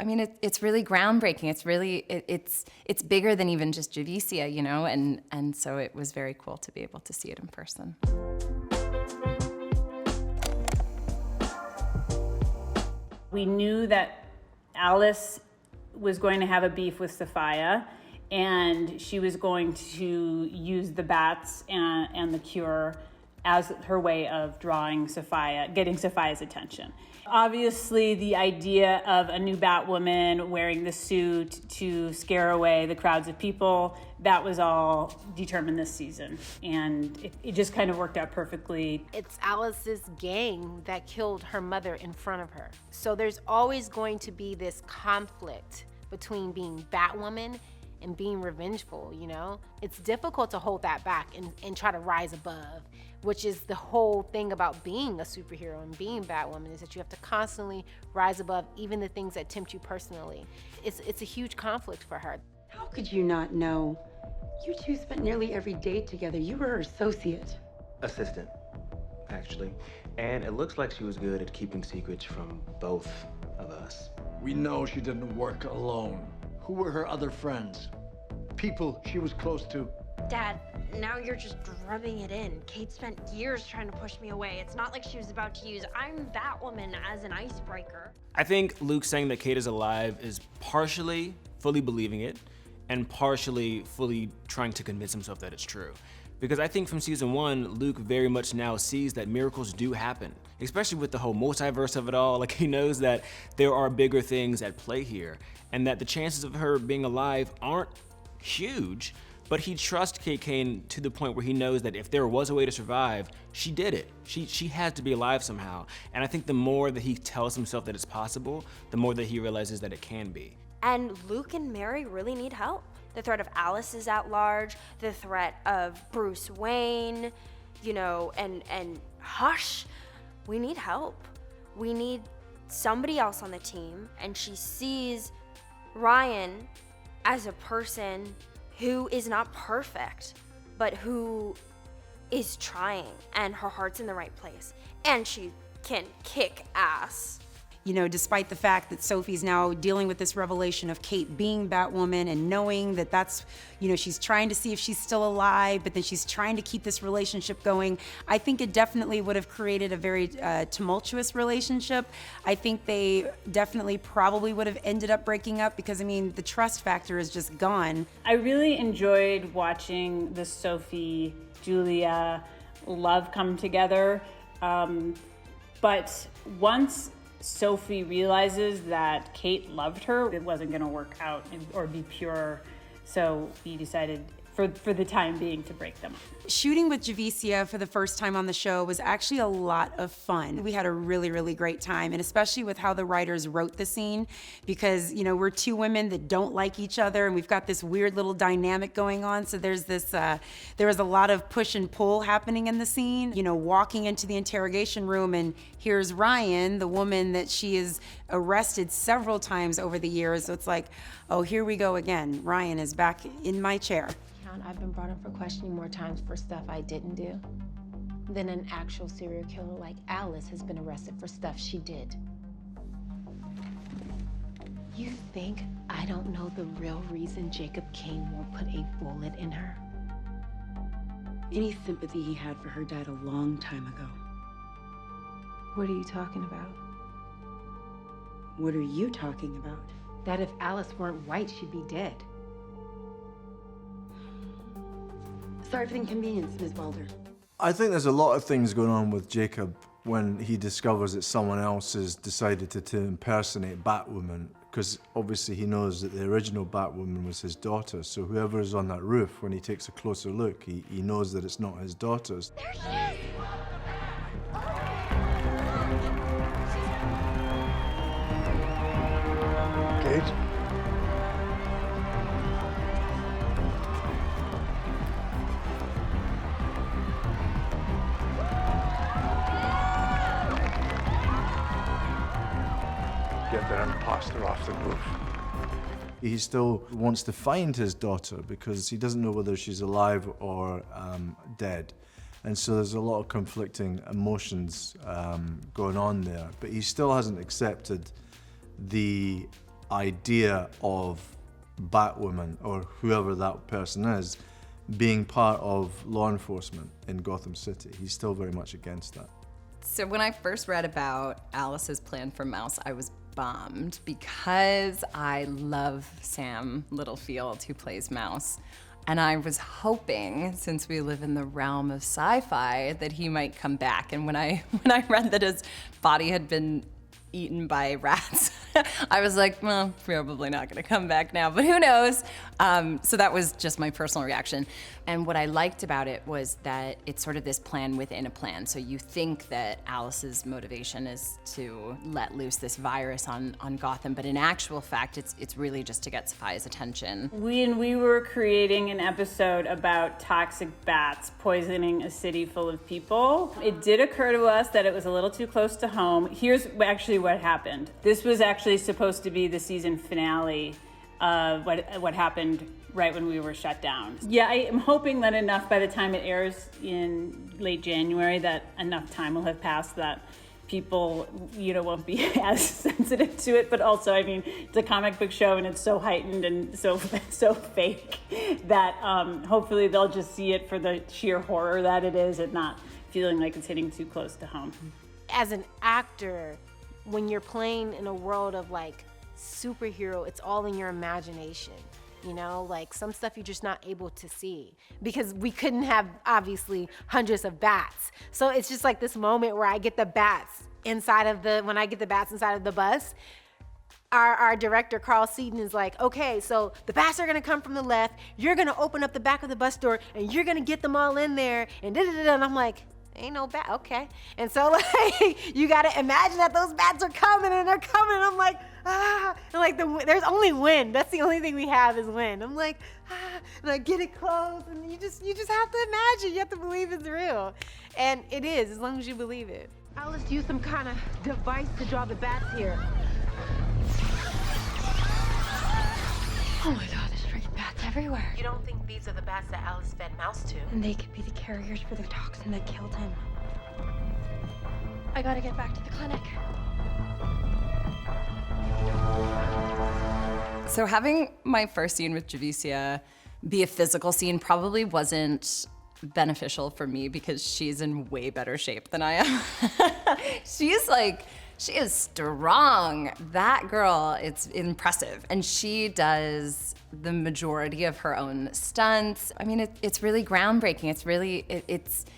I mean, it's really groundbreaking. It's really, it's bigger than even just Javicia, you know, and so it was very cool to be able to see it in person. We knew that Alice was going to have a beef with Sophia, and she was going to use the bats and the cure as her way of drawing Sophia, getting Sophia's attention. Obviously, the idea of a new Batwoman wearing the suit to scare away the crowds of people, that was all determined this season. And it just kind of worked out perfectly. It's Alice's gang that killed her mother in front of her. So there's always going to be this conflict between being Batwoman and being revengeful, you know? It's difficult to hold that back and try to rise above, which is the whole thing about being a superhero and being Batwoman, is that you have to constantly rise above even the things that tempt you personally. It's a huge conflict for her. How could you not know? You two spent nearly every day together. You were her associate. Assistant, actually. And it looks like she was good at keeping secrets from both of us. We know she didn't work alone. Who were her other friends? People she was close to? Dad, now you're just rubbing it in. Kate spent years trying to push me away. It's not like she was about to use I'm Batwoman as an icebreaker. I think Luke saying that Kate is alive is partially fully believing it and partially fully trying to convince himself that it's true. Because I think from season 1, Luke very much now sees that miracles do happen, especially with the whole multiverse of it all. Like, he knows that there are bigger things at play here and that the chances of her being alive aren't huge, but he trusts Kate Kane to the point where he knows that if there was a way to survive, she did it. She had to be alive somehow. And I think the more that he tells himself that it's possible, the more that he realizes that it can be. And Luke and Mary really need help. The threat of Alice is at large, the threat of Bruce Wayne, you know, and Hush. We need help. We need somebody else on the team. And she sees Ryan as a person who is not perfect, but who is trying, and her heart's in the right place, and she can kick ass. You know, despite the fact that Sophie's now dealing with this revelation of Kate being Batwoman and knowing that that's, you know, she's trying to see if she's still alive, but then she's trying to keep this relationship going. I think it definitely would have created a very tumultuous relationship. I think they definitely probably would have ended up breaking up because, I mean, the trust factor is just gone. I really enjoyed watching the Sophie, Julia love come together. But once Sophie realizes that Kate loved her, it wasn't gonna work out or be pure, so he decided for the time being to break them up. Shooting with Javicia for the first time on the show was actually a lot of fun. We had a really, really great time, and especially with how the writers wrote the scene, because, you know, we're two women that don't like each other, and we've got this weird little dynamic going on, so there's this, there was a lot of push and pull happening in the scene. You know, walking into the interrogation room, and here's Ryan, the woman that she has arrested several times over the years, so it's like, oh, here we go again. Ryan is back in my chair. I've been brought up for questioning more times for stuff I didn't do than an actual serial killer like Alice has been arrested for stuff she did. You think I don't know the real reason Jacob Kane won't put a bullet in her? Any sympathy he had for her died a long time ago. What are you talking about? What are you talking about? That if Alice weren't white, she'd be dead. Sorry for the inconvenience, Ms. Wilder. I think there's a lot of things going on with Jacob when he discovers that someone else has decided to impersonate Batwoman, because obviously he knows that the original Batwoman was his daughter, so whoever is on that roof, when he takes a closer look, he knows that it's not his daughter's. There she is! Kate? Get that imposter off the roof. He still wants to find his daughter because he doesn't know whether she's alive or dead. And so there's a lot of conflicting emotions going on there. But he still hasn't accepted the idea of Batwoman, or whoever that person is, being part of law enforcement in Gotham City. He's still very much against that. So when I first read about Alice's plan for Mouse, I was bummed because I love Sam Littlefield, who plays Mouse. And I was hoping, since we live in the realm of sci-fi, that he might come back. And when I read that his body had been eaten by rats, I was like, well, probably not gonna come back now, but who knows? So that was just my personal reaction. And what I liked about it was that it's sort of this plan within a plan. So you think that Alice's motivation is to let loose this virus on Gotham, but in actual fact, it's really just to get Sophia's attention. When we were creating an episode about toxic bats poisoning a city full of people, it did occur to us that it was a little too close to home. Here's actually what happened. This was actually supposed to be the season finale of what happened right when we were shut down. Yeah, I am hoping that enough by the time it airs in late January, that enough time will have passed that people, won't be as sensitive to it. But also, I mean, it's a comic book show and it's so heightened and so fake that hopefully they'll just see it for the sheer horror that it is and not feeling like it's hitting too close to home. As an actor, when you're playing in a world of like superhero, it's all in your imagination. Like some stuff you're just not able to see because we couldn't have obviously hundreds of bats. So it's just like this moment where I get the bats inside of the bus. Our director, Carl Seaton, is like, okay, so the bats are gonna come from the left, you're gonna open up the back of the bus door and you're gonna get them all in there and da-da-da-da. And I'm like, ain't no bat, okay. And so like, you gotta imagine that those bats are coming and they're coming. And I'm like, and like there's only wind. That's the only thing we have is wind. I'm like, and I get it close and you just have to imagine, you have to believe it's real. And it is, as long as you believe it. Alice used some kind of device to draw the bats here. Oh my God, there's freaking bats everywhere. You don't think these are the bats that Alice fed Mouse to? And they could be the carriers for the toxin that killed him. I gotta get back to the clinic. So having my first scene with Javicia be a physical scene probably wasn't beneficial for me because she's in way better shape than I am. She is strong. That girl, it's impressive. And she does the majority of her own stunts. I mean, it's really groundbreaking.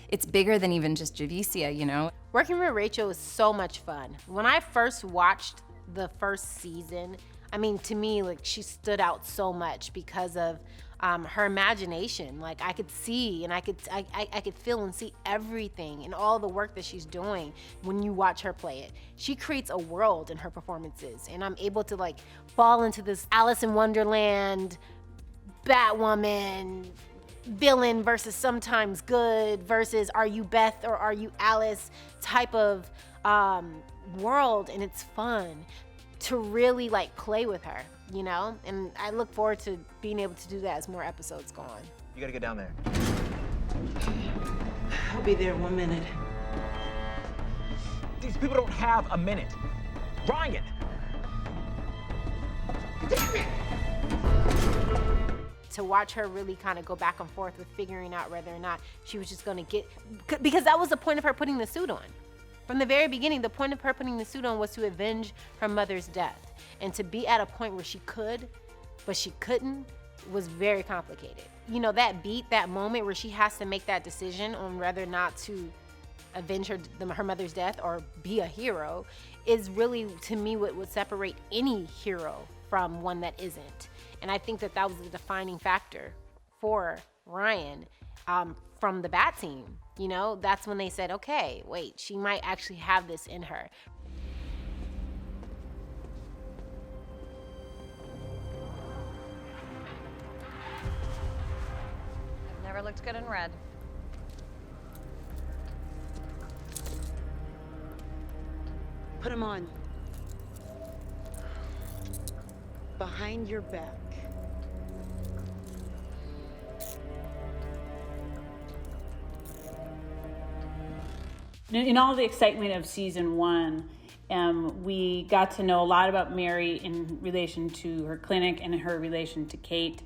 It's bigger than even just Javicia, Working with Rachel is so much fun. When I first watched the first season, I mean, to me, like, she stood out so much because of her imagination. Like, I could see and I could feel and see everything and all the work that she's doing when you watch her play it. She creates a world in her performances, and I'm able to like fall into this Alice in Wonderland, Batwoman, villain versus sometimes good versus are you Beth or are you Alice type of world, and it's fun to really like play with her, and I look forward to being able to do that as more episodes go on. You gotta get down there. I'll be there 1 minute. These people don't have a minute. Ryan! To watch her really kind of go back and forth with figuring out whether or not she was just gonna because that was the point of her putting the suit on. From the very beginning, the point of her putting the suit on was to avenge her mother's death. And to be at a point where she could, but she couldn't, was very complicated. That beat, that moment where she has to make that decision on whether or not to avenge her mother's death or be a hero is really, to me, what would separate any hero from one that isn't. And I think that was the defining factor for Ryan from the Bat team. That's when they said, okay, wait, she might actually have this in her. I've never looked good in red. Put them on. Behind your back. In all the excitement of season 1, We got to know a lot about Mary in relation to her clinic and her relation to Kate.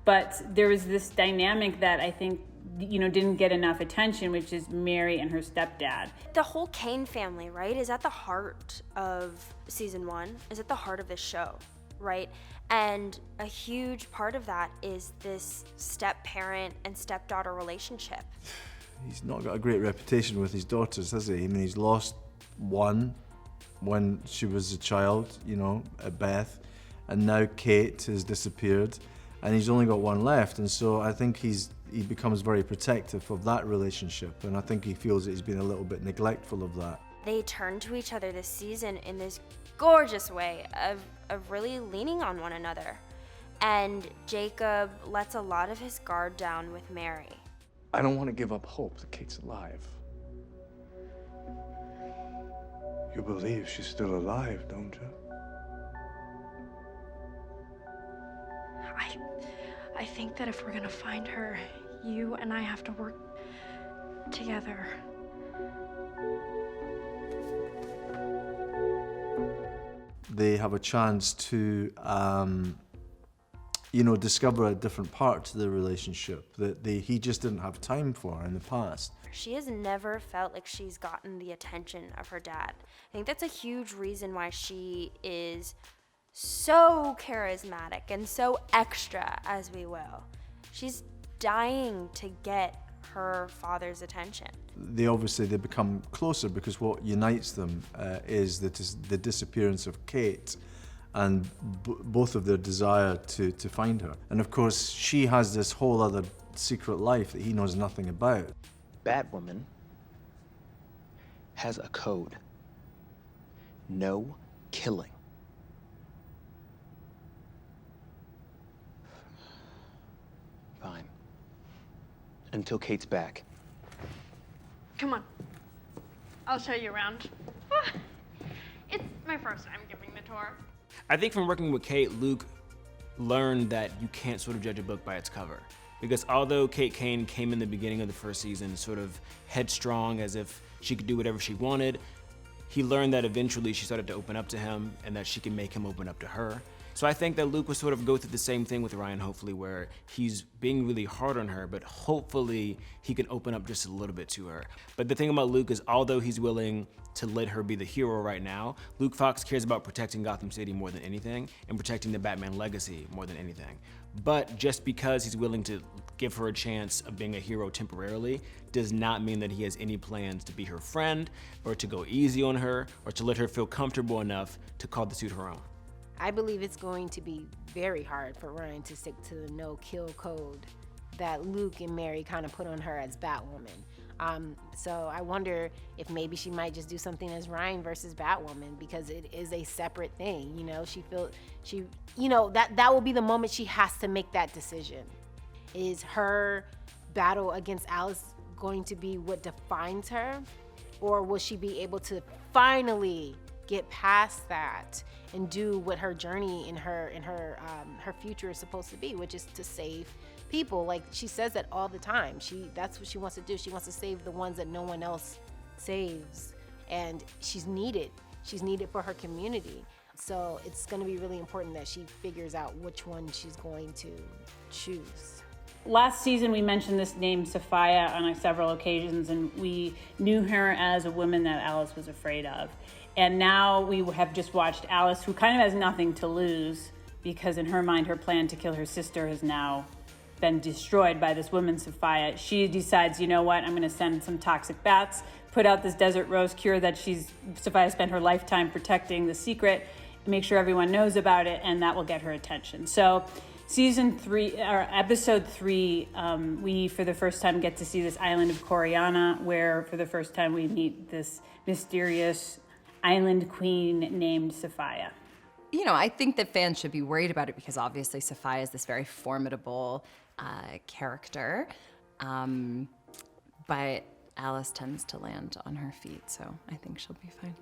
But there was this dynamic that I think, didn't get enough attention, which is Mary and her stepdad. The whole Kane family, right, is at the heart of season 1, is at the heart of this show, right? And a huge part of that is this step-parent and stepdaughter relationship. He's not got a great reputation with his daughters, has he? I mean, he's lost one when she was a child, at Beth, and now Kate has disappeared, and he's only got one left, and so I think he becomes very protective of that relationship, and I think he feels that he's been a little bit neglectful of that. They turn to each other this season in this gorgeous way of really leaning on one another, and Jacob lets a lot of his guard down with Mary. I don't want to give up hope that Kate's alive. You believe she's still alive, don't you? I think that if we're gonna find her, you and I have to work together. They have a chance to, discover a different part to the relationship that he just didn't have time for in the past. She has never felt like she's gotten the attention of her dad. I think that's a huge reason why she is so charismatic and so extra, as we will. She's dying to get her father's attention. They become closer because what unites them is the disappearance of Kate and both of their desire to find her. And of course, she has this whole other secret life that he knows nothing about. Batwoman has a code. No killing. Fine. Until Kate's back. Come on. I'll show you around. It's my first time giving the tour. I think from working with Kate, Luke learned that you can't sort of judge a book by its cover. Because although Kate Kane came in the beginning of the first season sort of headstrong as if she could do whatever she wanted, he learned that eventually she started to open up to him and that she could make him open up to her. So I think that Luke will sort of go through the same thing with Ryan, hopefully, where he's being really hard on her, but hopefully he can open up just a little bit to her. But the thing about Luke is, although he's willing to let her be the hero right now, Luke Fox cares about protecting Gotham City more than anything and protecting the Batman legacy more than anything. But just because he's willing to give her a chance of being a hero temporarily does not mean that he has any plans to be her friend or to go easy on her or to let her feel comfortable enough to call the suit her own. I believe it's going to be very hard for Ryan to stick to the no-kill code that Luke and Mary kind of put on her as Batwoman. So I wonder if maybe she might just do something as Ryan versus Batwoman, because it is a separate thing. That will be the moment she has to make that decision. Is her battle against Alice going to be what defines her, or will she be able to finally get past that and do what her journey in her future is supposed to be, which is to save people? Like she says that all the time. That's what she wants to do. She wants to save the ones that no one else saves, and she's needed for her community. So it's going to be really important that she figures out which one she's going to choose. Last season, we mentioned this name, Sophia, on several occasions, and we knew her as a woman that Alice was afraid of. And now we have just watched Alice, who kind of has nothing to lose, because in her mind, her plan to kill her sister has now been destroyed by this woman, Sophia. She decides, you know what, I'm going to send some toxic bats, put out this desert rose cure that Sophia spent her lifetime protecting the secret, make sure everyone knows about it, and that will get her attention. So episode 3, we for the first time get to see this island of Coriana, where for the first time we meet this mysterious island queen named Sophia. I think that fans should be worried about it because obviously Sophia is this very formidable character, but Alice tends to land on her feet, so I think she'll be fine.